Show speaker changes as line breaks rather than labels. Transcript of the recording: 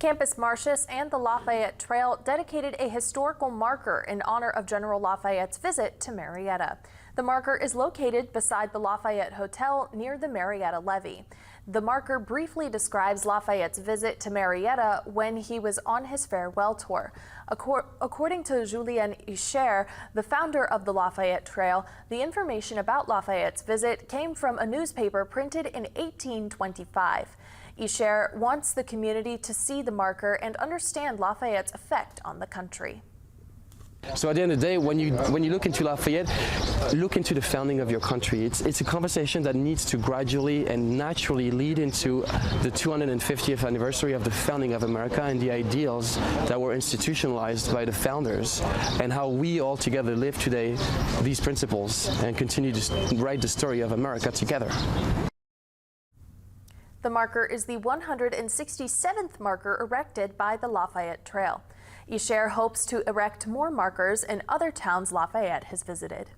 Campus Martius and the Lafayette Trail dedicated a historical marker in honor of General Lafayette's visit to Marietta. The marker is located beside the Lafayette Hotel near the Marietta Levee. The marker briefly describes Lafayette's visit to Marietta when he was on his farewell tour. According to Julien Ischer, the founder of the Lafayette Trail, the information about Lafayette's visit came from a newspaper printed in 1825. Ischer wants the community to see the marker and understand Lafayette's effect on the country.
So at the end of the day, when you look into Lafayette, look into the founding of your country. It's a conversation that needs to gradually and naturally lead into the 250th anniversary of the founding of America and the ideals that were institutionalized by the founders, and how we all together live today these principles and continue to write the story of America together.
The marker is the 167th marker erected by the Lafayette Trail. Ischer hopes to erect more markers in other towns Lafayette has visited.